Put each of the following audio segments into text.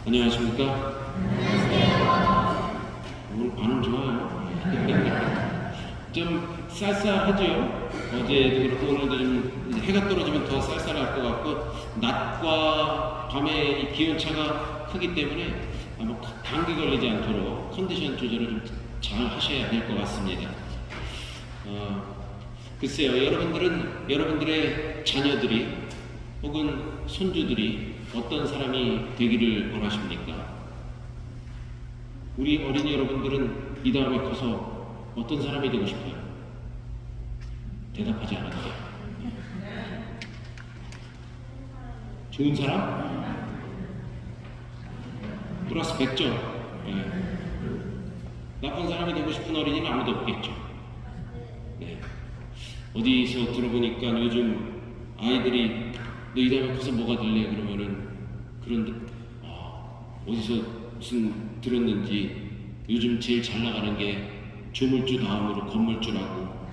안녕하십니까? 오늘 반응 좋아요. 좀 쌀쌀하죠? 어제도 그렇고 오늘도 좀 해가 떨어지면 더 쌀쌀할 것 같고, 낮과 밤의 이 기온차가 크기 때문에 아마 감기 걸리지 않도록 컨디션 조절을 좀 잘 하셔야 될 것 같습니다. 글쎄요, 여러분들의 자녀들이 혹은 손주들이 어떤 사람이 되기를 원하십니까? 우리 어린이 여러분들은 이 다음에 커서 어떤 사람이 되고 싶어요? 대답하지 않았대요. 좋은 사람? 플러스 100점. 네. 나쁜 사람이 되고 싶은 어린이는 아무도 없겠죠. 네. 어디서 들어보니까 요즘 아이들이 너 이 다음에 커서 뭐가 될래? 그러면은 그런데 어디서 무슨 들었는지 요즘 제일 잘 나가는 게 조물주 다음으로 건물주라고.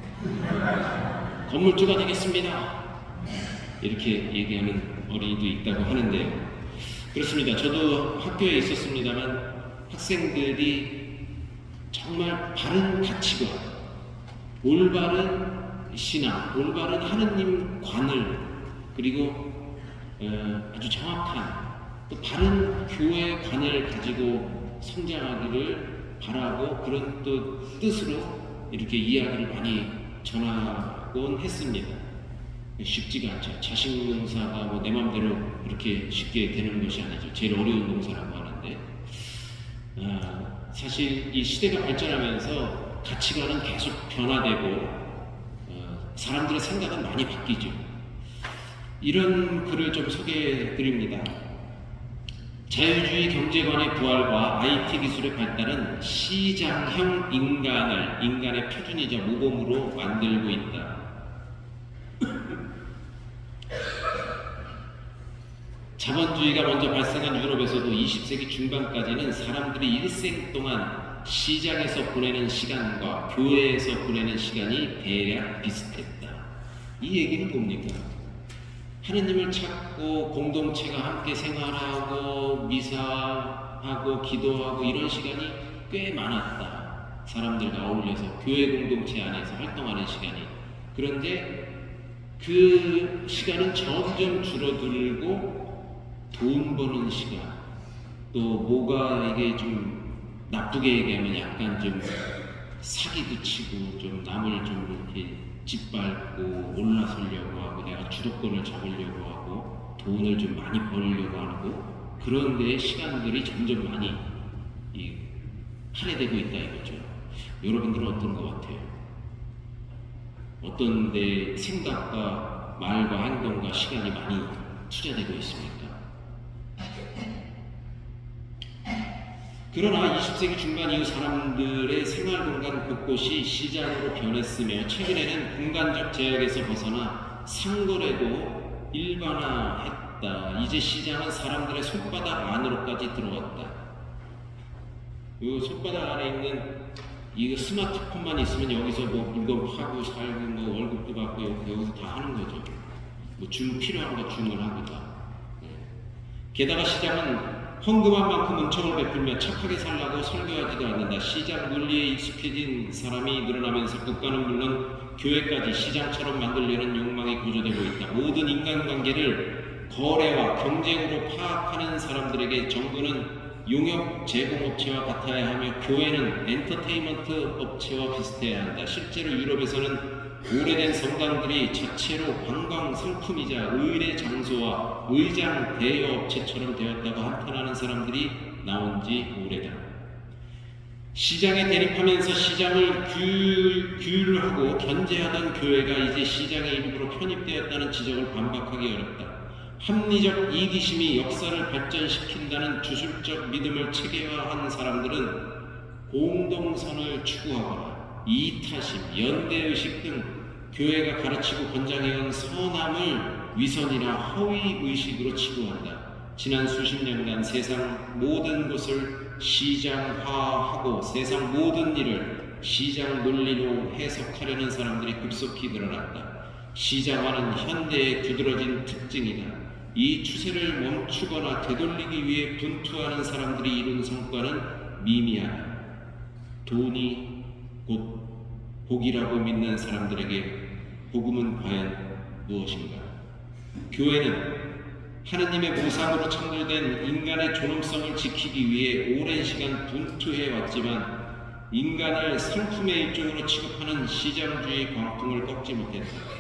건물주가 되겠습니다. 이렇게 얘기하는 어린이도 있다고 하는데요. 그렇습니다. 저도 학교에 있었습니다만 학생들이 정말 바른 가치관, 올바른 신앙, 올바른 하느님관을, 그리고 아주 정확한 또 바른 교회관을 가지고 성장하기를 바라고, 그런 또 뜻으로 이렇게 이야기를 많이 전하곤 했습니다. 쉽지가 않죠. 자식 농사가 뭐 내 맘대로 그렇게 쉽게 되는 것이 아니죠. 제일 어려운 농사라고 하는데, 사실 이 시대가 발전하면서 가치관은 계속 변화되고 사람들의 생각은 많이 바뀌죠. 이런 글을 좀 소개해 드립니다. 자유주의 경제관의 부활과 IT 기술의 발달은 시장형 인간의 표준이자 모범으로 만들고 있다. 자본주의가 먼저 발생한 유럽에서도 20세기 중반까지는 사람들이 일생 동안 시장에서 보내는 시간과 교회에서 보내는 시간이 대략 비슷했다. 이 얘기는 뭡니까? 하느님을 찾고 공동체가 함께 생활하고 미사하고 기도하고 이런 시간이 꽤 많았다. 사람들과 어울려서 교회 공동체 안에서 활동하는 시간이. 그런데 그 시간은 점점 줄어들고 돈 버는 시간, 또 뭐가 이게 좀 나쁘게 얘기하면 약간 좀 사기도 치고 좀 남을 좀 이렇게 짓밟고 올라서려고 하고 내가 주도권을 잡으려고 하고 돈을 좀 많이 벌려고 하고, 그런 데에 시간들이 점점 많이 할애되고 있다 이거죠. 여러분들은 어떤 것 같아요? 어떤 데 생각과 말과 행동과 시간이 많이 투자되고 있습니까? 그러나 20세기 중반 이후 사람들의 생활 공간 곳곳이 시장으로 변했으며 최근에는 공간적 제약에서 벗어나 상거래도 일반화했다. 이제 시장은 사람들의 손바닥 안으로까지 들어왔다. 이 손바닥 안에 있는 이 스마트폰만 있으면 여기서 뭐 물건 파고 살고 뭐 월급도 받고 여기서 다 하는 거죠. 뭐 필요한 거 주문하고 다. 게다가 시장은 헌금한 만큼 은총을 베풀며 착하게 살라고 설교하지도 않는다. 시장 논리에 익숙해진 사람이 늘어나면서 국가는 물론 교회까지 시장처럼 만들려는 욕망이 고조되고 있다. 모든 인간관계를 거래와 경쟁으로 파악하는 사람들에게 정부는 용역 제공업체와 같아야 하며 교회는 엔터테인먼트 업체와 비슷해야 한다. 실제로 유럽에서는 오래된 성당들이 자체로 관광 상품이자 의례 장소와 의장 대여업체처럼 되었다고 한탄하는 사람들이 나온 지 오래다. 시장에 대립하면서 시장을 규율하고 견제하던 교회가 이제 시장의 일부로 편입되었다는 지적을 반박하기 어렵다. 합리적 이기심이 역사를 발전시킨다는 주술적 믿음을 체계화한 사람들은 공동선을 추구하거나 이타심, 연대의식 등 교회가 가르치고 권장해온 선함을 위선이나 허위의식으로 치부한다. 지난 수십 년간 세상 모든 것을 시장화하고 세상 모든 일을 시장 논리로 해석하려는 사람들이 급속히 늘어났다. 시장화는 현대의 두드러진 특징이다. 이 추세를 멈추거나 되돌리기 위해 분투하는 사람들이 이룬 성과는 미미하다. 돈이 곧 복이라고 믿는 사람들에게 복음은 과연 무엇인가? 교회는 하느님의 보상으로 창조된 인간의 존엄성을 지키기 위해 오랜 시간 분투해 왔지만 인간을 상품의 일종으로 취급하는 시장주의 광풍을 꺾지 못했다.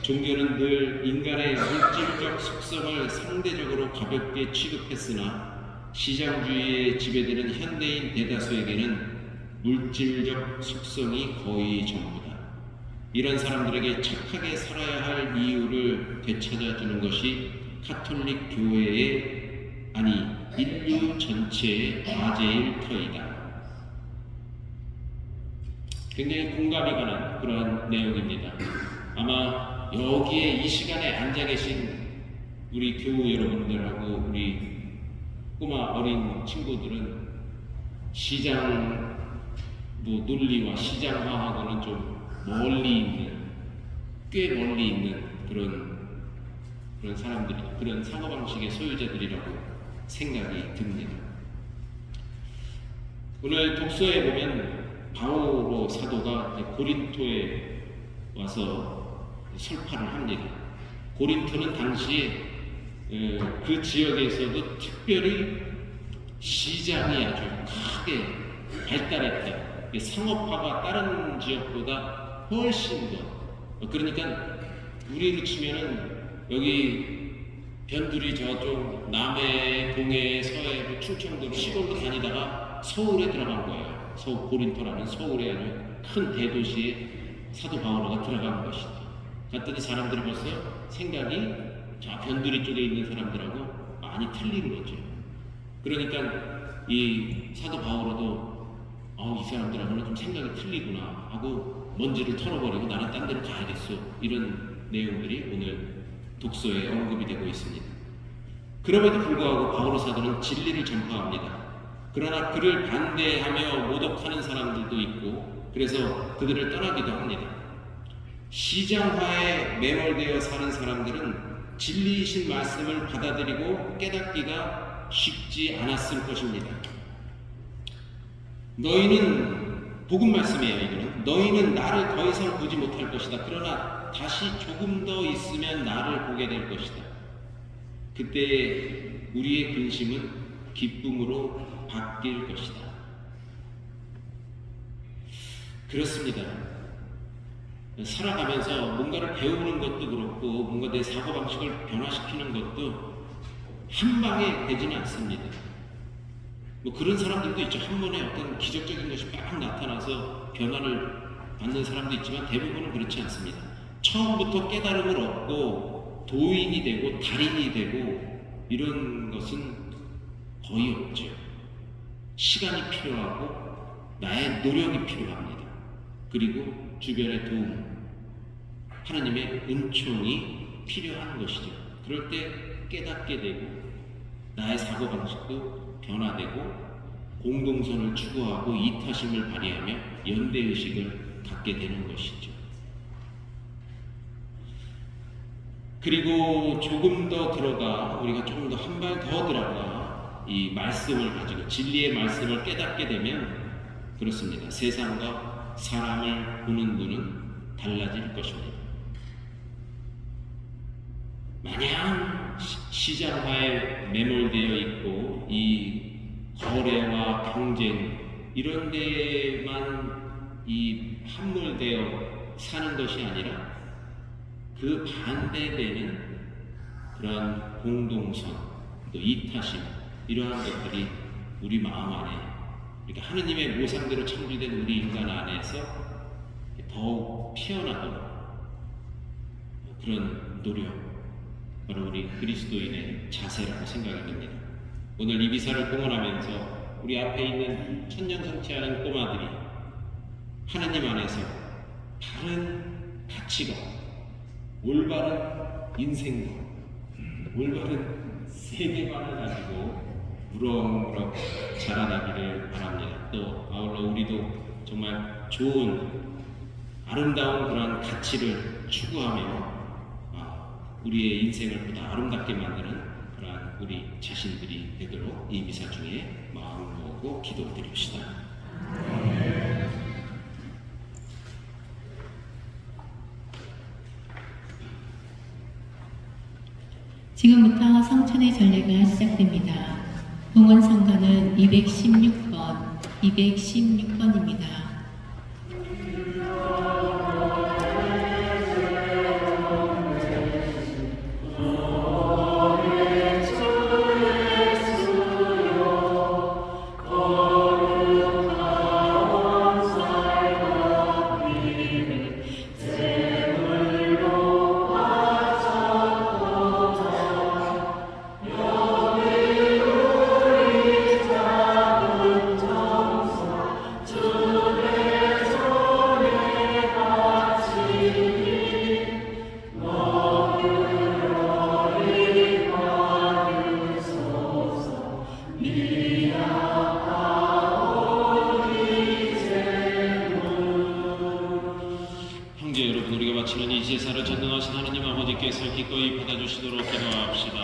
종교는 늘 인간의 물질적 속성을 상대적으로 가볍게 취급했으나 시장주의에 지배되는 현대인 대다수에게는 물질적 속성이 거의 전부다. 이런 사람들에게 착하게 살아야 할 이유를 되찾아주는 것이 카톨릭 교회의 아니 인류 전체의 과제일 터이다. 굉장히 공감이 가는 그러한 내용입니다. 아마 여기에 이 시간에 앉아 계신 우리 교우 여러분들하고 우리 꼬마 어린 친구들은 시장 논리와 시장화하고는 좀 멀리 있는, 꽤 멀리 있는 그런 사람들이, 그런 사고방식의 소유자들이라고 생각이 듭니다. 오늘 독서에 보면 바오로 사도가 고린토에 와서 설파를 합니다. 고린토는 당시에 그 지역에서도 특별히 시장이 아주 크게 발달했다. 상업화가 다른 지역보다 훨씬 더. 그러니까 우리로 치면은 여기 변두리 저쪽 남해, 동해, 서해, 충청도 시골로 다니다가 서울에 들어간 거예요. 고린토라는 서울의 아주 큰 대도시에 사도 바오로가 들어간 것이죠. 갔더니 사람들이 벌써 생각이 저 변두리 쪽에 있는 사람들하고 많이 틀린 거죠. 그러니까 이 사도 바오로도 이 사람들하고는 좀 생각이 틀리구나 하고 먼지를 털어버리고 나는 딴 데로 가야겠어. 이런 내용들이 오늘 독서에 언급이 되고 있습니다. 그럼에도 불구하고 바오로 사도는 진리를 전파합니다. 그러나 그를 반대하며 모독하는 사람들도 있고 그래서 그들을 떠나기도 합니다. 시장화에 매몰되어 사는 사람들은 진리이신 말씀을 받아들이고 깨닫기가 쉽지 않았을 것입니다. 너희는 복음 말씀이에요. 이거는 너희는 나를 더 이상 보지 못할 것이다. 그러나 다시 조금 더 있으면 나를 보게 될 것이다. 그때 우리의 근심은 기쁨으로 바뀔 것이다. 그렇습니다. 살아가면서 뭔가를 배우는 것도 그렇고 뭔가 내 사고방식을 변화시키는 것도 한 방에 되지는 않습니다. 뭐 그런 사람들도 있죠. 한 번에 어떤 기적적인 것이 막 나타나서 변화를 받는 사람도 있지만 대부분은 그렇지 않습니다. 처음부터 깨달음을 얻고 도인이 되고 달인이 되고 이런 것은 거의 없죠. 시간이 필요하고 나의 노력이 필요합니다. 그리고 주변의 도움, 하나님의 은총이 필요한 것이죠. 그럴 때 깨닫게 되고 나의 사고방식도 변화되고 공동선을 추구하고 이타심을 발휘하며 연대의식을 갖게 되는 것이죠. 그리고 조금 더 들어가 우리가 조금 더 한 발 더 들어가 이 말씀을 가지고 진리의 말씀을 깨닫게 되면 그렇습니다. 세상과 사람을 보는 눈은 달라질 것입니다. 마냥 시장화에 매몰되어 있고 이 거래와 경쟁 이런 데만 이 함몰되어 사는 것이 아니라 그 반대되는 그런 공동선 또 이타심 이러한 것들이 우리 마음 안에 그러니까 하느님의 모상대로 창조된 우리 인간 안에서 더욱 피어나도록 그런 노력 바로 우리 그리스도인의 자세라고 생각이 듭니다. 오늘 이비사를 공헌하면서 우리 앞에 있는 천년성취하는 꼬마들이 하느님 안에서 바른 가치가 올바른 인생과 올바른 세계관을 가지고 무럭무럭 자라나기를 바랍니다. 또 아울러 우리도 정말 좋은 아름다운 그런 가치를 추구하며 우리의 인생을 보다 아름답게 만드는 그러한 우리 자신들이 되도록 이 미사 중에 마음을 모으고 기도드립시다. 지금부터 성천의 전례가 시작됩니다. 봉헌 성가는 216번, 216번입니다. 형제 여러분, 우리가 바치는 이 제사를 전능하신 하나님 아버지께서 기꺼이 받아주시도록 기도합시다.